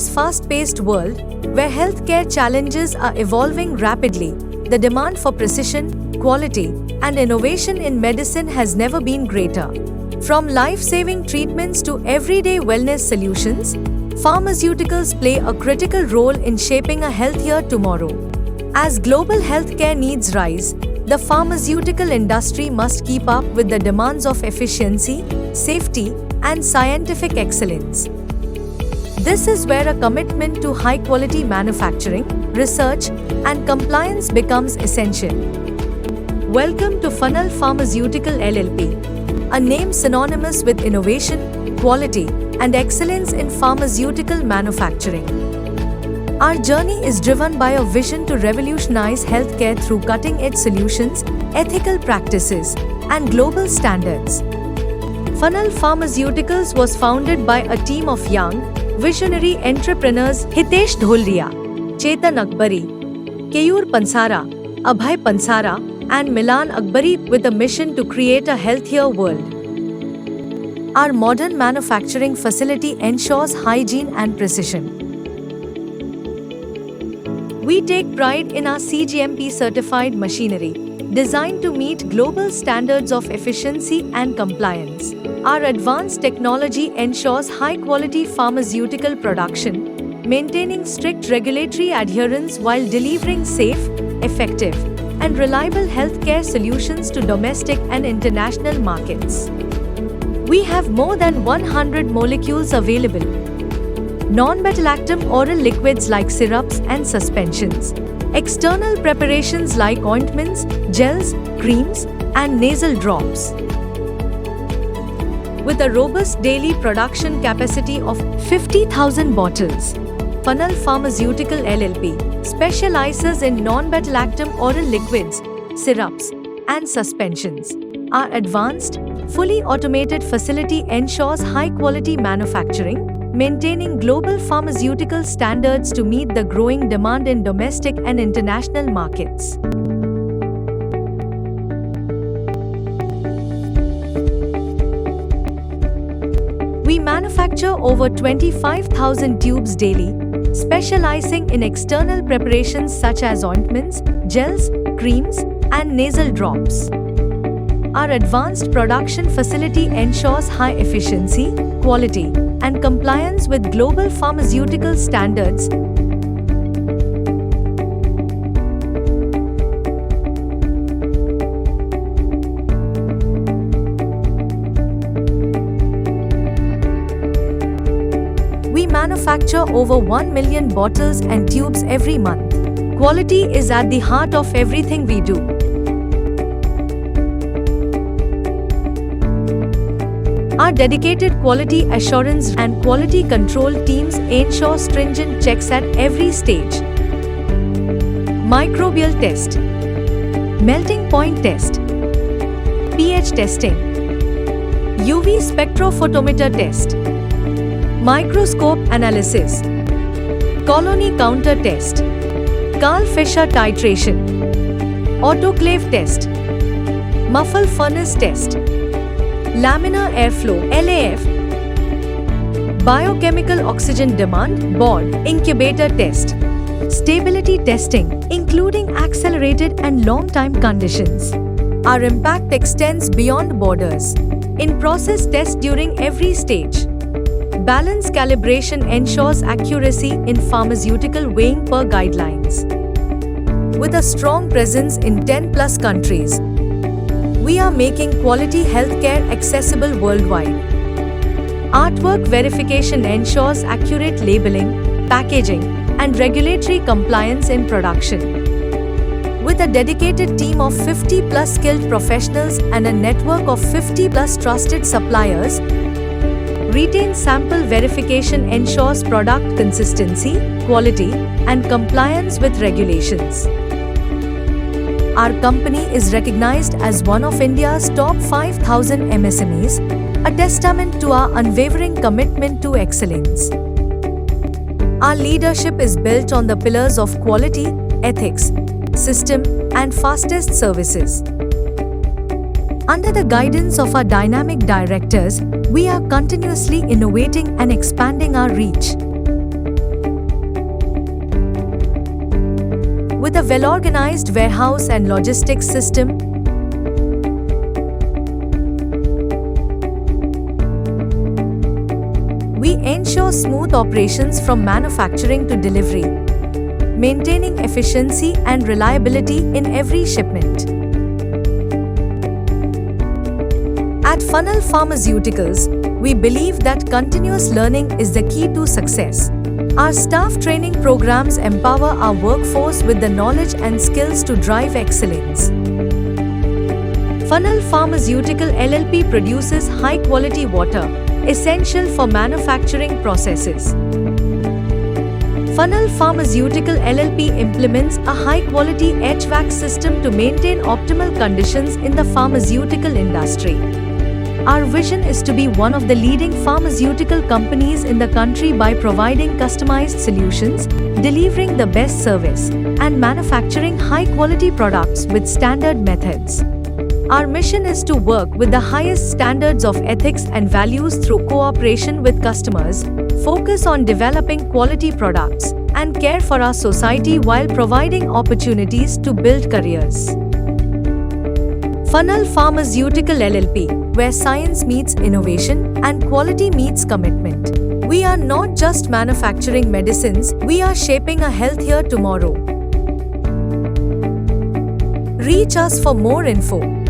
today's fast-paced world, where healthcare challenges are evolving rapidly, the demand for precision, quality, and innovation in medicine has never been greater. From life-saving treatments to everyday wellness solutions, pharmaceuticals play a critical role in shaping a healthier tomorrow. As global healthcare needs rise, the pharmaceutical industry must keep up with the demands of efficiency, safety, and scientific excellence. This is where a commitment to high-quality manufacturing, research, and compliance becomes essential. Welcome to Funnel Pharmaceutical LLP, a name synonymous with innovation, quality, and excellence in pharmaceutical manufacturing. Our journey is driven by a vision to revolutionize healthcare through cutting-edge solutions, ethical practices, and global standards. Funnel Pharmaceuticals was founded by a team of young, visionary entrepreneurs Hitesh Dholria, Chetan Akbari, Keyur Pansara, Abhay Pansara, and Milan Akbari with a mission to create a healthier world. Our modern manufacturing facility ensures hygiene and precision. We take pride in our CGMP-certified machinery, designed to meet global standards of efficiency and compliance. Our advanced technology ensures high-quality pharmaceutical production, maintaining strict regulatory adherence while delivering safe, effective, and reliable healthcare solutions to domestic and international markets. We have more than 100 molecules available. Non-metal-actum oral liquids like syrups and suspensions. External preparations like ointments, gels, creams, and nasal drops. With a robust daily production capacity of 50,000 bottles, Funnel Pharmaceutical LLP specializes in non-metal-actum oral liquids, syrups, and suspensions. Our advanced, fully automated facility ensures high-quality manufacturing, maintaining global pharmaceutical standards to meet the growing demand in domestic and international markets. We manufacture over 25,000 tubes daily, specializing in external preparations such as ointments, gels, creams, and nasal drops. Our advanced production facility ensures high efficiency, quality, and compliance with global pharmaceutical standards. We manufacture over 1 million bottles and tubes every month. Quality is at the heart of everything we do. Our dedicated quality assurance and quality control teams ensure stringent checks at every stage. Microbial test, melting point test, pH testing, UV spectrophotometer test, microscope analysis, colony counter test, Karl Fischer titration, autoclave test, muffle furnace test, laminar airflow (LAF), biochemical oxygen demand (BOD), incubator test, stability testing, including accelerated and long-time conditions. Our impact extends beyond borders. In-process tests during every stage. Balance calibration ensures accuracy in pharmaceutical weighing per guidelines. With a strong presence in 10+ countries, we are making quality healthcare accessible worldwide. Artwork verification ensures accurate labeling, packaging, and regulatory compliance in production. With a dedicated team of 50+ skilled professionals and a network of 50+ trusted suppliers, Retained sample verification ensures product consistency, quality, and compliance with regulations. Our company is recognized as one of India's top 5,000 MSMEs, a testament to our unwavering commitment to excellence. Our leadership is built on the pillars of quality, ethics, system, and fastest services. Under the guidance of our dynamic directors, we are continuously innovating and expanding our reach. a well-organized warehouse and logistics system. We ensure smooth operations from manufacturing to delivery, maintaining efficiency and reliability in every shipment. At Funnel Pharmaceuticals, we believe that continuous learning is the key to success. Our staff training programs empower our workforce with the knowledge and skills to drive excellence. Funnel Pharmaceutical LLP produces high-quality water, essential for manufacturing processes. Funnel Pharmaceutical LLP implements a high-quality HVAC system to maintain optimal conditions in the pharmaceutical industry. Our vision is to be one of the leading pharmaceutical companies in the country by providing customized solutions, delivering the best service, and manufacturing high-quality products with standard methods. Our mission is to work with the highest standards of ethics and values through cooperation with customers, focus on developing quality products, and care for our society while providing opportunities to build careers. Funnel Pharmaceutical LLP, where science meets innovation and quality meets commitment. We are not just manufacturing medicines, we are shaping a healthier tomorrow. Reach us for more info.